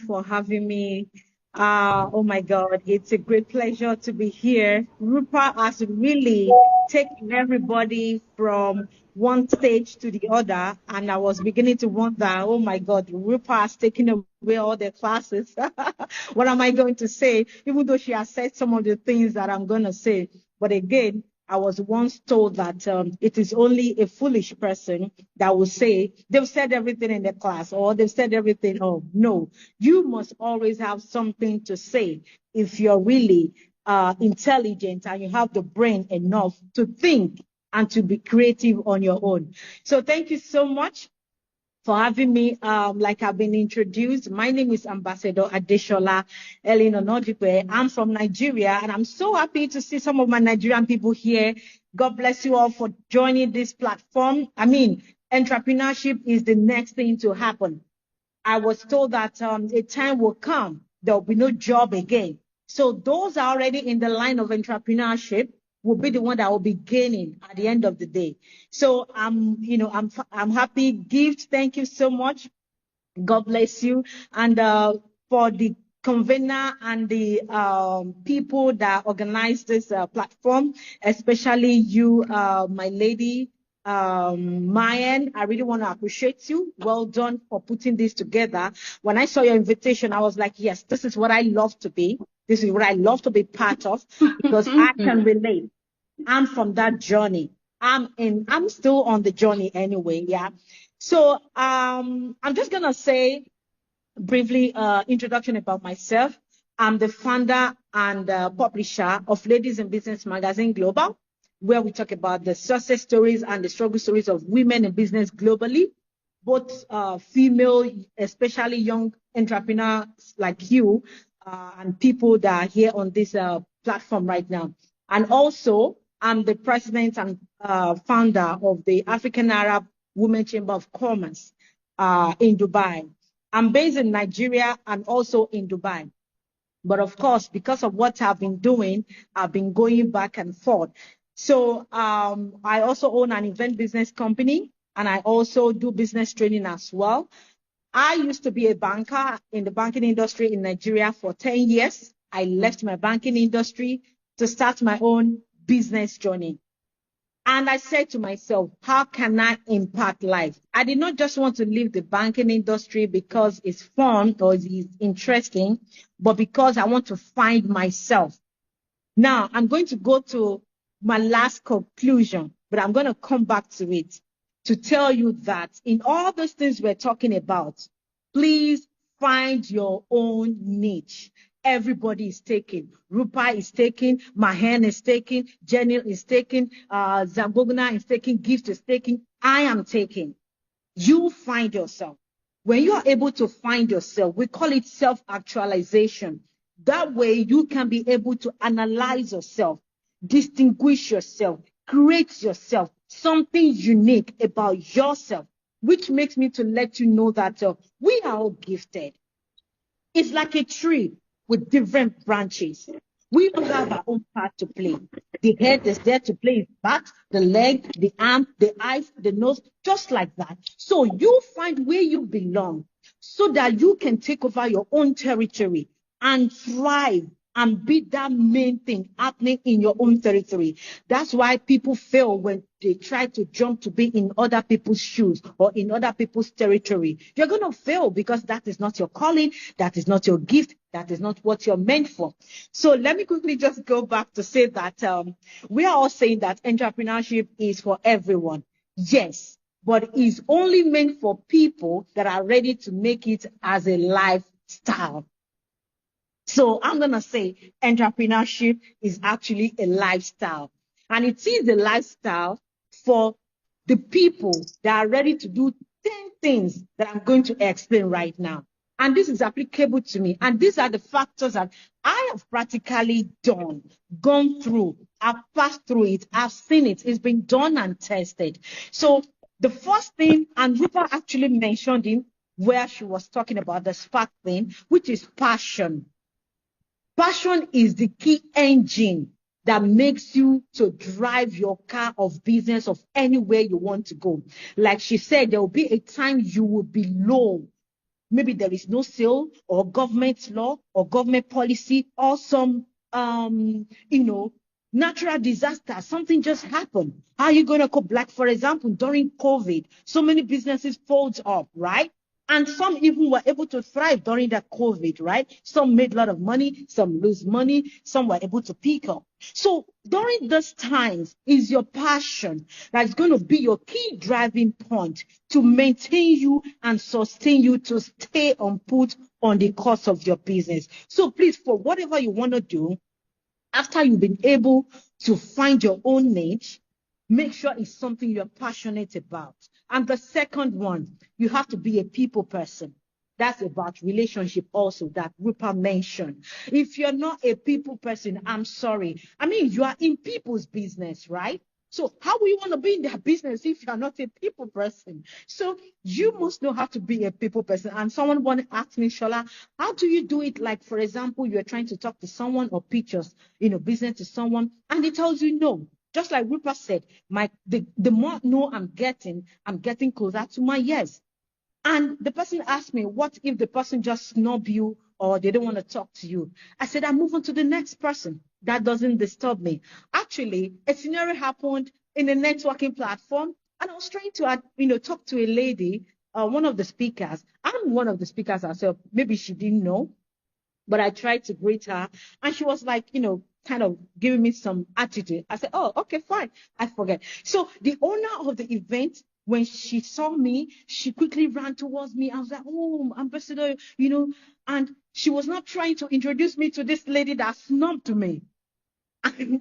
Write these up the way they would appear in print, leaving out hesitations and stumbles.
for having me. Oh my God, it's a great pleasure to be here. Rupa has really taken everybody from one stage to the other, and I was beginning to wonder, oh my God, Rupa has taken away all the classes. What am I going to say? Even though she has said some of the things that I'm going to say. But again, I was once told that it is only a foolish person that will say they've said everything in the class or they've said everything. Oh, no, you must always have something to say if you're really intelligent and you have the brain enough to think and to be creative on your own. So thank you so much for having me. Like I've been introduced, my name is Ambassador Adeshola, Helen Onadipe. I'm from Nigeria, and I'm so happy to see some of my Nigerian people here. God bless you all for joining this platform. I mean, entrepreneurship is the next thing to happen. I was told that a time will come, there will be no job again. So those are already in the line of entrepreneurship will be the one that will be gaining at the end of the day. So I'm happy. Gift, thank you so much. God bless you. And for the convener and the people that organize this platform, especially you, my lady, Mayan, I really want to appreciate you. Well done for putting this together. When I saw your invitation, I was like, yes, this is what I love to be. This is what I love to be part of because I can relate. I'm from that journey. I'm still on the journey anyway. Yeah. So I'm just gonna say briefly introduction about myself. I'm the founder and publisher of Ladies in Business Magazine Global, where we talk about the success stories and the struggle stories of women in business globally, both female, especially young entrepreneurs like you, and people that are here on this platform right now. And also, I'm the president and founder of the African Arab Women Chamber of Commerce in Dubai. I'm based in Nigeria and also in Dubai. But of course, because of what I've been doing, I've been going back and forth. So I also own an event business company, and I also do business training as well. I used to be a banker in the banking industry in Nigeria for 10 years. I left my banking industry to start my own business journey. And I said to myself, how can I impact life? I did not just want to leave the banking industry because it's fun or it's interesting, but because I want to find myself. Now, I'm going to go to my last conclusion, but I'm going to come back to it to tell you that in all those things we're talking about, please find your own niche. Everybody is taking. Rupa is taking. Mahen is taking. Jenny is taking. Zambogna is taking. Gift is taking. I am taking. You find yourself. When you are able to find yourself, we call it self-actualization. That way you can be able to analyze yourself, distinguish yourself, create yourself, something unique about yourself, which makes me to let you know that we are all gifted. It's like a tree with different branches. We all have our own part to play. The head is there to play its back, the leg, the arm, the eyes, the nose, just like that. So you find where you belong so that you can take over your own territory and thrive and be that main thing happening in your own territory. That's why people fail when they try to jump to be in other people's shoes or in other people's territory. You're going to fail because that is not your calling, that is not your gift, that is not what you're meant for. So let me quickly just go back to say that we are all saying that entrepreneurship is for everyone. Yes, but it's only meant for people that are ready to make it as a lifestyle. So I'm going to say entrepreneurship is actually a lifestyle. And it is a lifestyle for the people that are ready to do 10 things that I'm going to explain right now. And this is applicable to me. And these are the factors that I have practically done, gone through, I've passed through it, I've seen it, it's been done and tested. So the first thing, and Rupa actually mentioned it where she was talking about the spark thing, which is passion. Passion is the key engine that makes you to drive your car of business of anywhere you want to go. Like she said, there will be a time you will be low. maybe there is no sale or government law or government policy or some, natural disaster, something just happened. How are you going to cope? Like, for example, during COVID, so many businesses fold up, right? And some even were able to thrive during that COVID, right? Some made a lot of money, some lose money, some were able to pick up. So during those times is your passion that's going to be your key driving point to maintain you and sustain you to stay on put on the course of your business. So please, for whatever you want to do, after you've been able to find your own niche, make sure it's something you're passionate about. And the second one, you have to be a people person. That's about relationship also that Rupa mentioned. If you're not a people person, I'm sorry. I mean, you are in people's business, right? So how will you want to be in their business if you're not a people person? So you must know how to be a people person. And someone want to ask me, Shola, how do you do it? Like, for example, you're trying to talk to someone or pitch your, business to someone, and it tells you no. Just like Rupert said, the more no I'm getting closer to my yes. And the person asked me, what if the person just snub you or they don't want to talk to you? I said, I move on to the next person. That doesn't disturb me. Actually, a scenario happened in a networking platform, and I was trying to, talk to a lady, one of the speakers. I'm one of the speakers herself. Maybe she didn't know, but I tried to greet her, and she was like, kind of giving me some attitude. I said, oh, okay, fine. I forget. So the owner of the event, when she saw me, she quickly ran towards me. I was like, oh, ambassador, and she was not trying to introduce me to this lady that snubbed me.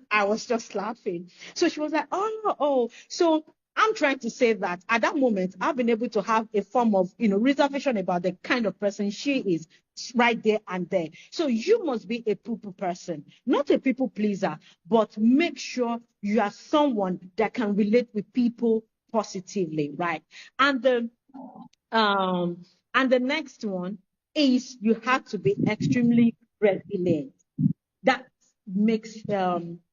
I was just laughing. So she was like, oh. So I'm trying to say that at that moment, I've been able to have a form of, reservation about the kind of person she is right there and there. So you must be a people person, not a people pleaser, but make sure you are someone that can relate with people positively, right? And the next one is you have to be extremely resilient. That makes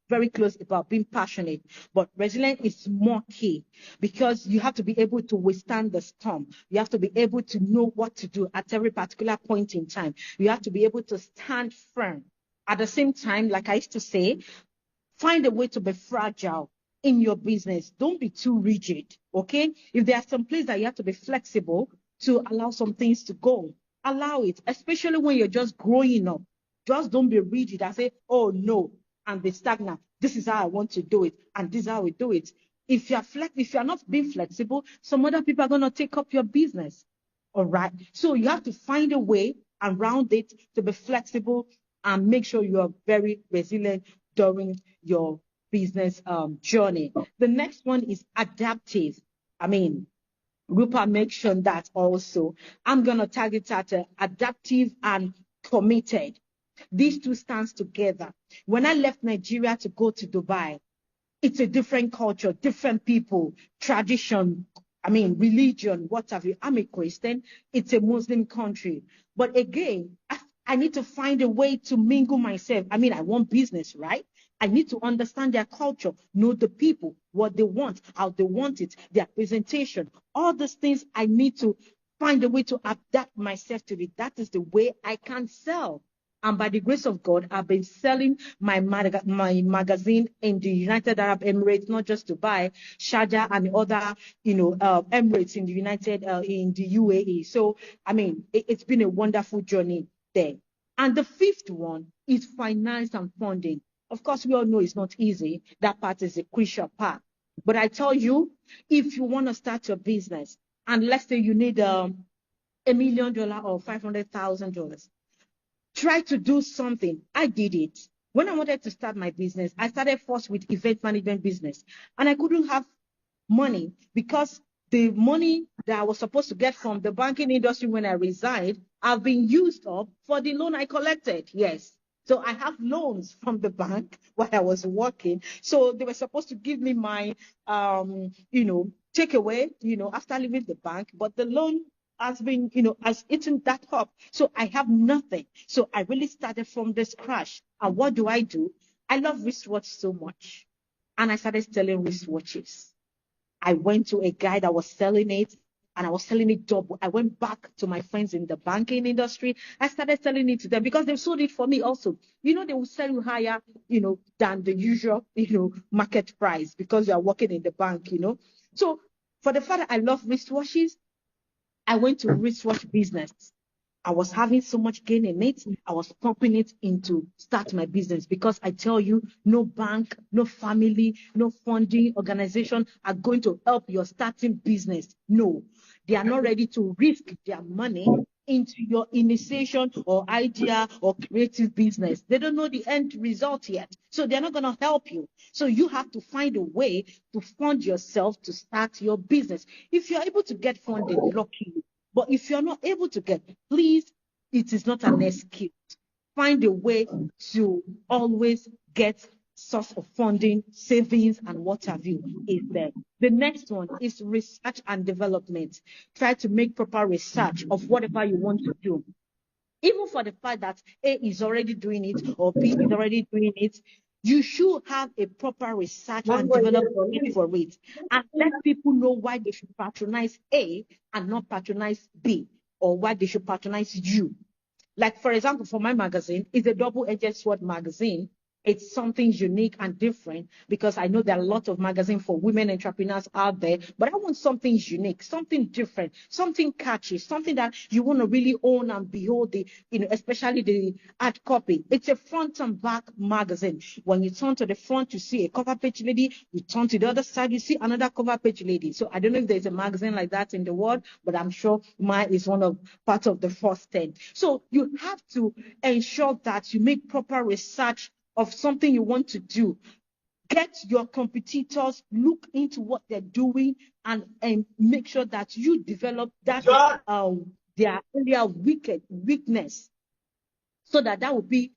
very close about being passionate, but resilient is more key because you have to be able to withstand the storm. You have to be able to know what to do at every particular point in time. You have to be able to stand firm. At the same time, like I used to say, find a way to be fragile in your business. Don't be too rigid, okay? If there are some places that you have to be flexible to allow some things to go, allow it, especially when you're just growing up. Just don't be rigid and say, oh no, and be stagnant. This is how I want to do it, and this is how we do it. If you're not being flexible, some other people are going to take up your business. All right. So you have to find a way around it to be flexible and make sure you are very resilient during your business journey. The next one is adaptive. I mean, Rupa mentioned that also. I'm going to target at adaptive and committed. These two stands together. When I left Nigeria to go to Dubai, it's a different culture, different people, tradition, religion, what have you. I'm a Christian. It's a Muslim country. But again, I need to find a way to mingle myself. I want business, right? I need to understand their culture, know the people, what they want, how they want it, their presentation. All these things I need to find a way to adapt myself to it. That is the way I can sell. And by the grace of God, I've been selling my magazine in the United Arab Emirates, not just Dubai, Sharjah, and other, Emirates in the UAE. So, it's been a wonderful journey there. And the fifth one is finance and funding. Of course, we all know it's not easy. That part is a crucial part. But I tell you, if you want to start your business, and let's say you need $1 million or $500,000, try to do something. I did it. When I wanted to start my business, I started first with event management business, and I couldn't have money because the money that I was supposed to get from the banking industry when I resigned have been used up for the loan I collected. Yes. So I have loans from the bank while I was working. So they were supposed to give me my, takeaway, after leaving the bank, but the loan has been, has eaten that up. So I have nothing. So I really started from the scratch. And what do? I love wristwatch so much. And I started selling wristwatches. I went to a guy that was selling it. and I was selling it double. I went back to my friends in the banking industry. I started selling it to them because they sold it for me also. They will sell you higher, than the usual, market price because you are working in the bank, So for the fact that I love wristwatches, I went to wristwatch business. I was having so much gain in it. I was pumping it into start my business because I tell you, no bank, no family, no funding organization are going to help your starting business. No, they are not ready to risk their money into your initiation or idea or creative business. They don't know the end result yet. So they're not going to help you. So you have to find a way to fund yourself to start your business. If you're able to get funding, lucky you. But if you're not able to get, please, it is not an excuse. Find a way to always get source of funding, savings, and what have you is there. The next one is research and development. Try to make proper research of whatever you want to do. Even for the fact that A is already doing it or B is already doing it, you should have a proper research and development for it. And let people know why they should patronize A and not patronize B, or why they should patronize you. Like, for example, for my magazine, it's a double-edged sword magazine. It's something unique and different because I know there are a lot of magazines for women entrepreneurs out there, but I want something unique, something different, something catchy, something that you want to really own and behold especially the hard copy. It's a front and back magazine. When you turn to the front, you see a cover page lady. You turn to the other side, you see another cover page lady. So I don't know if there's a magazine like that in the world, but I'm sure mine is part of the first 10. So you have to ensure that you make proper research of something you want to do. Get your competitors, look into what they're doing, and make sure that you develop that their area of weakness, so that will be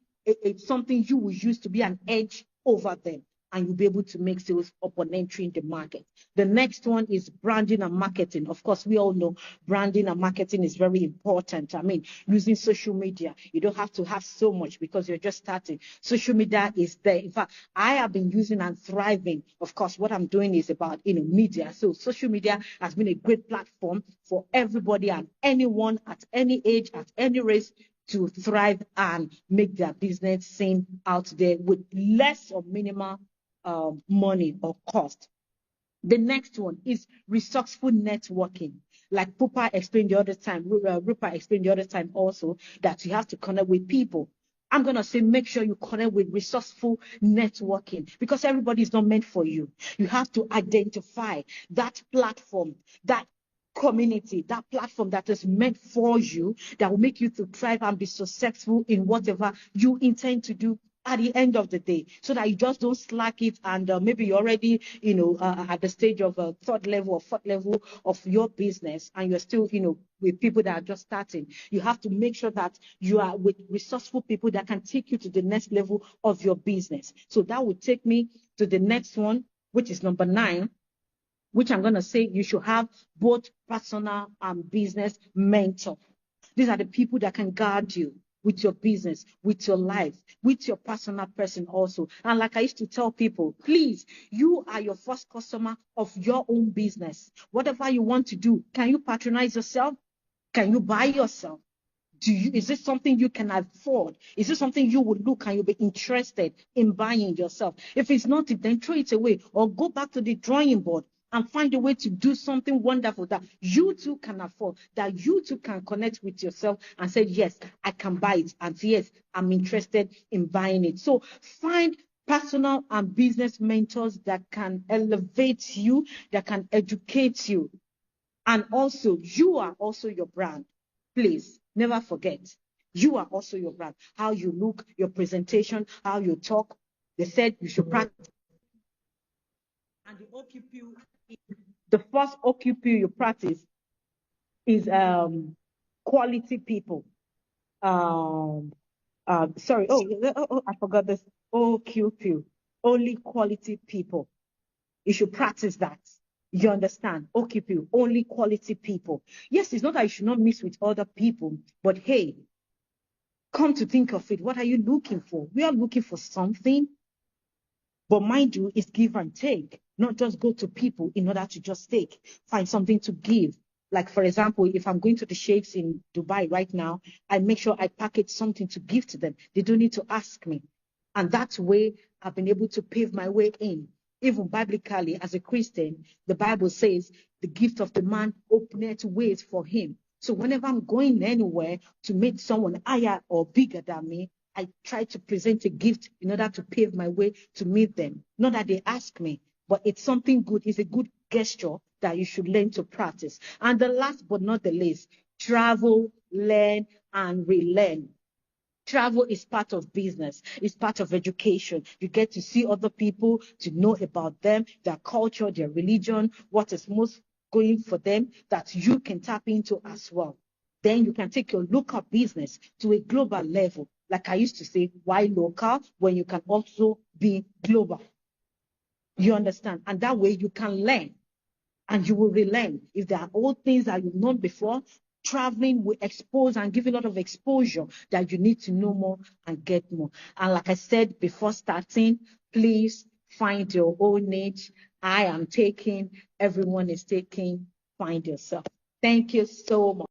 something you will use to be an edge over them, and you'll be able to make sales upon entering the market. The next one is branding and marketing. Of course, we all know branding and marketing is very important. I mean, using social media, you don't have to have so much because you're just starting. Social media is there. In fact, I have been using and thriving. Of course, what I'm doing is about, media. So social media has been a great platform for everybody and anyone at any age, at any race, to thrive and make their business seen out there with less or minimal money or cost. The next one is resourceful networking. Like Pupa explained the other time, Rupa explained the other time also, that you have to connect with people. I'm going to say make sure you connect with resourceful networking because everybody is not meant for you. You have to identify that platform, that community, that platform that is meant for you, that will make you to thrive and be successful in whatever you intend to do at the end of the day, so that you just don't slack it and maybe you're already, at the stage of third level or fourth level of your business and you're still, with people that are just starting. You have to make sure that you are with resourceful people that can take you to the next level of your business. So that would take me to the next one, which is number 9, which I'm going to say you should have both personal and business mentor. These are the people that can guide you with your business, with your life, with your personal person also. And like I used to tell people, please, you are your first customer of your own business. Whatever you want to do, can you patronize yourself? Can you buy yourself? Is this something you can afford? Is this something you would look and you'll be interested in buying yourself? If it's not, then throw it away or go back to the drawing board and find a way to do something wonderful that you too can afford, that you too can connect with yourself and say, yes, I can buy it. And yes, I'm interested in buying it. So find personal and business mentors that can elevate you, that can educate you. And also, you are also your brand. Please, never forget, you are also your brand. How you look, your presentation, how you talk. They said you should practice. And the first OQP you practice is quality people. Sorry, I forgot this. OQP, only quality people. You should practice that. You understand? OQP, only quality people. Yes, it's not that you should not mix with other people, but hey, come to think of it, what are you looking for? We are looking for something, but mind you, it's give and take, not just go to people in order to just take. Find something to give. Like, for example, if I'm going to the sheikhs in Dubai right now, I make sure I package something to give to them. They don't need to ask me. And that way, I've been able to pave my way in. Even biblically, as a Christian, the Bible says the gift of the man openeth ways for him. So whenever I'm going anywhere to meet someone higher or bigger than me, I try to present a gift in order to pave my way to meet them. Not that they ask me, but it's something good. It's a good gesture that you should learn to practice. And the last but not the least, travel, learn, and relearn. Travel is part of business, it's part of education. You get to see other people, to know about them, their culture, their religion, what is most going for them that you can tap into as well. Then you can take your local business to a global level. Like I used to say, why local when you can also be global? You understand? And that way you can learn and you will relearn. If there are old things that you've known before, traveling will expose and give you a lot of exposure that you need to know more and get more. And like I said before starting, please find your own niche. I am taking, everyone is taking, find yourself. Thank you so much.